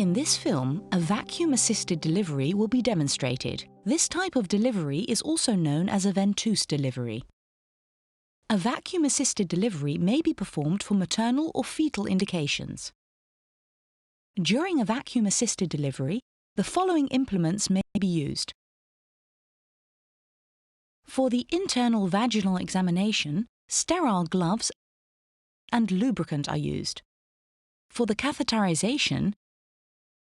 In this film, a vacuum-assisted delivery will be demonstrated. This type of delivery is also known as a ventouse delivery. A vacuum-assisted delivery may be performed for maternal or fetal indications. During a vacuum-assisted delivery, the following implements may be used. For the internal vaginal examination, sterile gloves and lubricant are used. For the catheterization,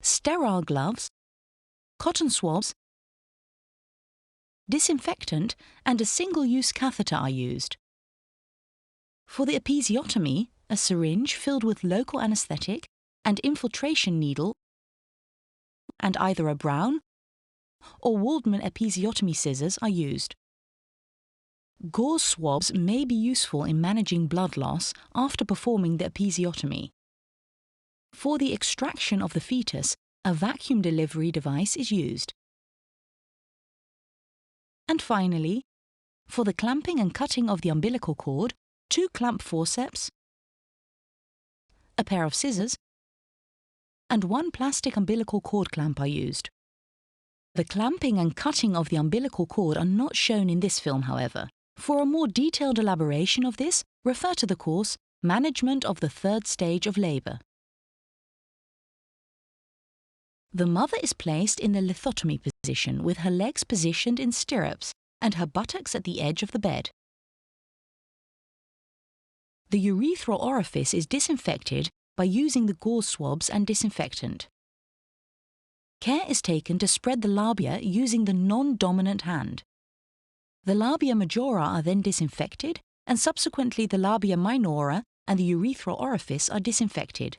sterile gloves, cotton swabs, disinfectant and a single-use catheter are used. For the episiotomy, a syringe filled with local anesthetic and infiltration needle and either a Brown or Waldman episiotomy scissors are used. Gauze swabs may be useful in managing blood loss after performing the episiotomy. For the extraction of the fetus, a vacuum delivery device is used. And finally, for the clamping and cutting of the umbilical cord, 2 clamp forceps, a pair of scissors, and 1 plastic umbilical cord clamp are used. The clamping and cutting of the umbilical cord are not shown in this film, however. For a more detailed elaboration of this, refer to the course Management of the Third Stage of Labour. The mother is placed in the lithotomy position with her legs positioned in stirrups and her buttocks at the edge of the bed. The urethral orifice is disinfected by using the gauze swabs and disinfectant. Care is taken to spread the labia using the non-dominant hand. The labia majora are then disinfected, and subsequently the labia minora and the urethral orifice are disinfected.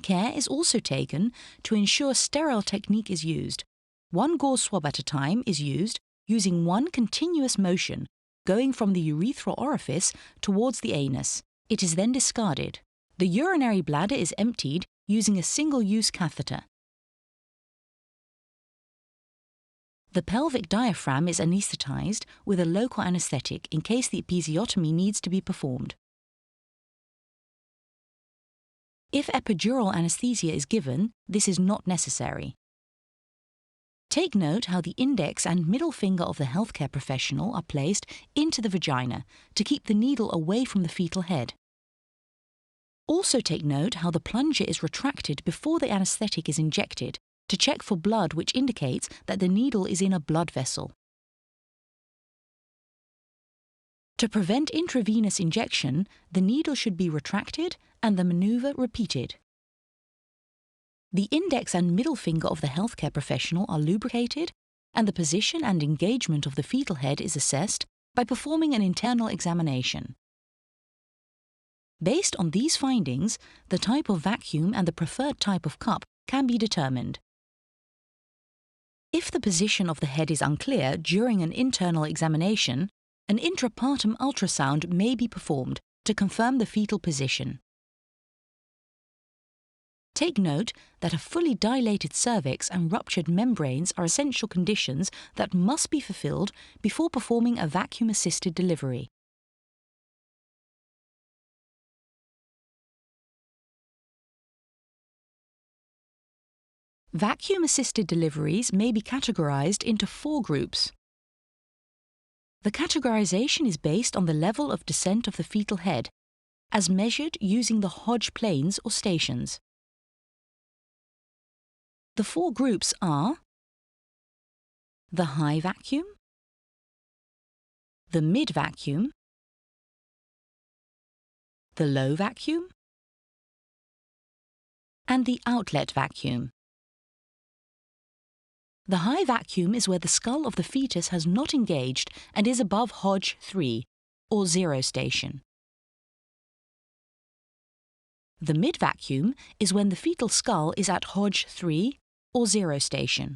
Care is also taken to ensure sterile technique is used. 1 gauze swab at a time is used, using 1 continuous motion, going from the urethral orifice towards the anus. It is then discarded. The urinary bladder is emptied using a single-use catheter. The pelvic diaphragm is anaesthetized with a local anesthetic in case the episiotomy needs to be performed. If epidural anesthesia is given, this is not necessary. Take note how the index and middle finger of the healthcare professional are placed into the vagina to keep the needle away from the fetal head. Also take note how the plunger is retracted before the anesthetic is injected to check for blood, which indicates that the needle is in a blood vessel. To prevent intravenous injection, the needle should be retracted and the maneuver repeated. The index and middle finger of the healthcare professional are lubricated, and the position and engagement of the fetal head is assessed by performing an internal examination. Based on these findings, the type of vacuum and the preferred type of cup can be determined. If the position of the head is unclear during an internal examination, an intrapartum ultrasound may be performed to confirm the fetal position. Take note that a fully dilated cervix and ruptured membranes are essential conditions that must be fulfilled before performing a vacuum-assisted delivery. Vacuum-assisted deliveries may be categorized into 4 groups. The categorization is based on the level of descent of the fetal head, as measured using the Hodge planes or stations. The 4 groups are the high vacuum, the mid vacuum, the low vacuum, and the outlet vacuum. The high vacuum is where the skull of the fetus has not engaged and is above Hodge 3, or 0 station. The mid vacuum is when the fetal skull is at Hodge 3, or 0 station.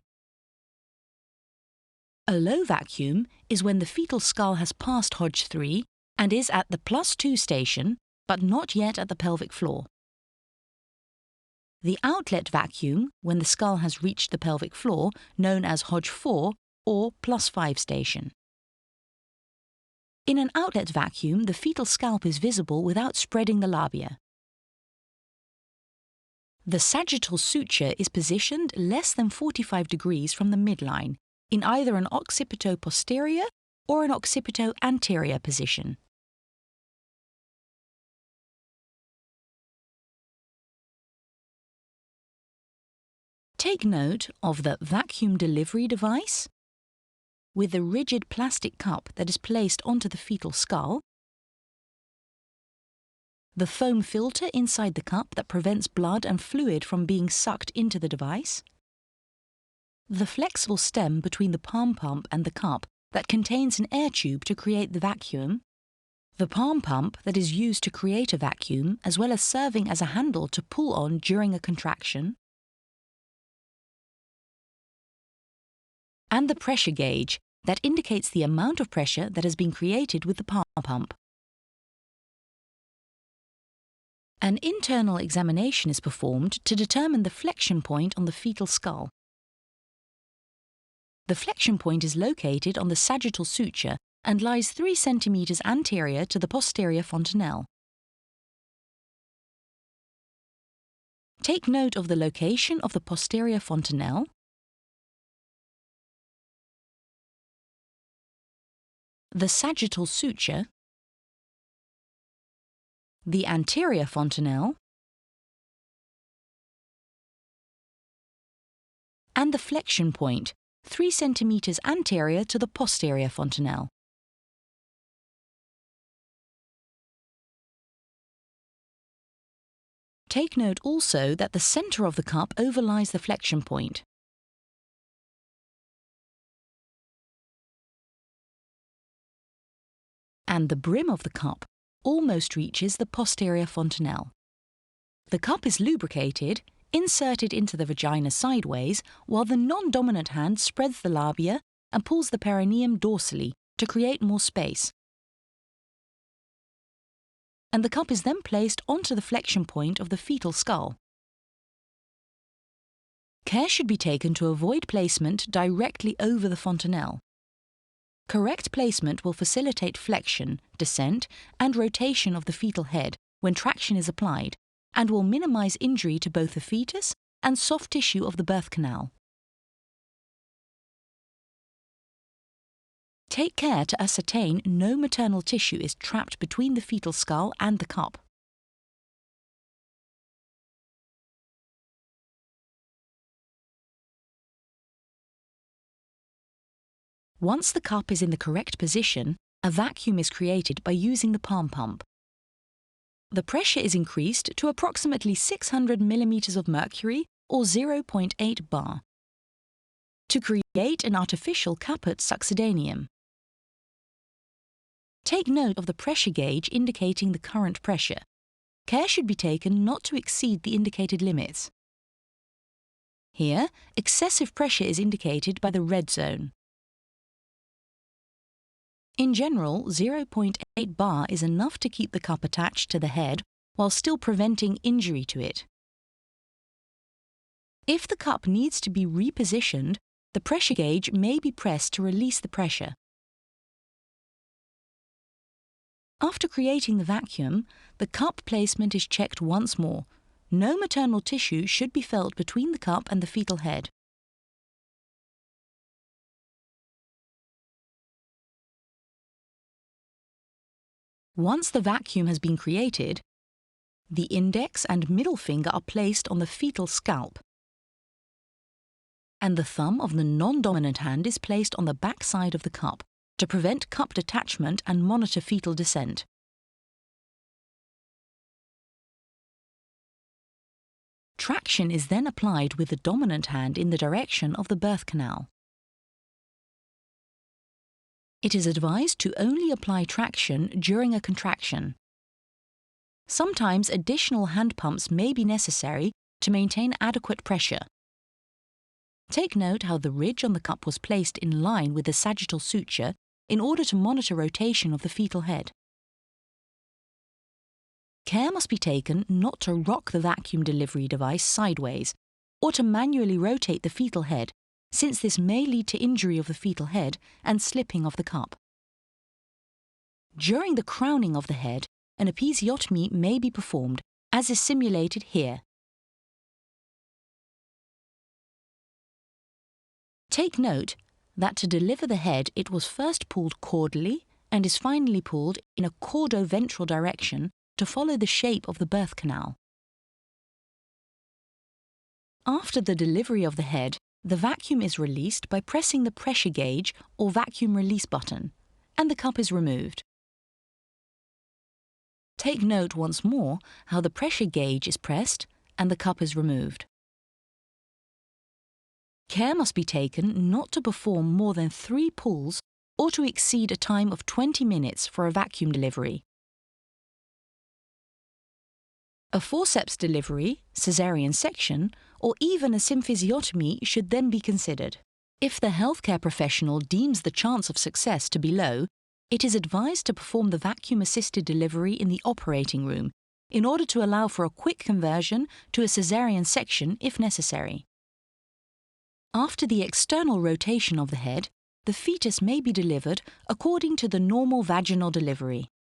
A low vacuum is when the fetal skull has passed Hodge 3 and is at the +2 station, but not yet at the pelvic floor. The outlet vacuum, when the skull has reached the pelvic floor, known as Hodge 4 or +5 station. In an outlet vacuum, the fetal scalp is visible without spreading the labia. The sagittal suture is positioned less than 45 degrees from the midline in either an occipito-posterior or an occipito-anterior position. Take note of the vacuum delivery device with the rigid plastic cup that is placed onto the fetal skull, the foam filter inside the cup that prevents blood and fluid from being sucked into the device, the flexible stem between the palm pump and the cup that contains an air tube to create the vacuum, the palm pump that is used to create a vacuum as well as serving as a handle to pull on during a contraction, and the pressure gauge that indicates the amount of pressure that has been created with the palm pump. An internal examination is performed to determine the flexion point on the fetal skull. The flexion point is located on the sagittal suture and lies 3 cm anterior to the posterior fontanelle. Take note of the location of the posterior fontanelle, the sagittal suture, the anterior fontanelle, and the flexion point, 3 cm anterior to the posterior fontanelle. Take note also that the centre of the cup overlies the flexion point. And the brim of the cup almost reaches the posterior fontanelle. The cup is lubricated, inserted into the vagina sideways, while the non-dominant hand spreads the labia and pulls the perineum dorsally to create more space. And the cup is then placed onto the flexion point of the fetal skull. Care should be taken to avoid placement directly over the fontanelle. Correct placement will facilitate flexion, descent, and rotation of the fetal head when traction is applied, and will minimize injury to both the fetus and soft tissue of the birth canal. Take care to ascertain no maternal tissue is trapped between the fetal skull and the cup. Once the cup is in the correct position, a vacuum is created by using the palm pump. The pressure is increased to approximately 600 mm of mercury or 0.8 bar to create an artificial caput succedaneum. Take note of the pressure gauge indicating the current pressure. Care should be taken not to exceed the indicated limits. Here, excessive pressure is indicated by the red zone. In general, 0.8 bar is enough to keep the cup attached to the head while still preventing injury to it. If the cup needs to be repositioned, the pressure gauge may be pressed to release the pressure. After creating the vacuum, the cup placement is checked once more. No maternal tissue should be felt between the cup and the fetal head. Once the vacuum has been created, the index and middle finger are placed on the fetal scalp, and the thumb of the non-dominant hand is placed on the back side of the cup to prevent cup detachment and monitor fetal descent. Traction is then applied with the dominant hand in the direction of the birth canal. It is advised to only apply traction during a contraction. Sometimes additional hand pumps may be necessary to maintain adequate pressure. Take note how the ridge on the cup was placed in line with the sagittal suture in order to monitor rotation of the fetal head. Care must be taken not to rock the vacuum delivery device sideways or to manually rotate the fetal head, since this may lead to injury of the fetal head and slipping of the cup. During the crowning of the head, an episiotomy may be performed, as is simulated here. Take note that to deliver the head it was first pulled caudally and is finally pulled in a caudoventral direction to follow the shape of the birth canal. After the delivery of the head, the vacuum is released by pressing the pressure gauge or vacuum release button, and the cup is removed. Take note once more how the pressure gauge is pressed and the cup is removed. Care must be taken not to perform more than 3 pulls or to exceed a time of 20 minutes for a vacuum delivery. A forceps delivery, caesarean section, or even a symphysiotomy should then be considered. If the healthcare professional deems the chance of success to be low, it is advised to perform the vacuum-assisted delivery in the operating room in order to allow for a quick conversion to a caesarean section if necessary. After the external rotation of the head, the fetus may be delivered according to the normal vaginal delivery.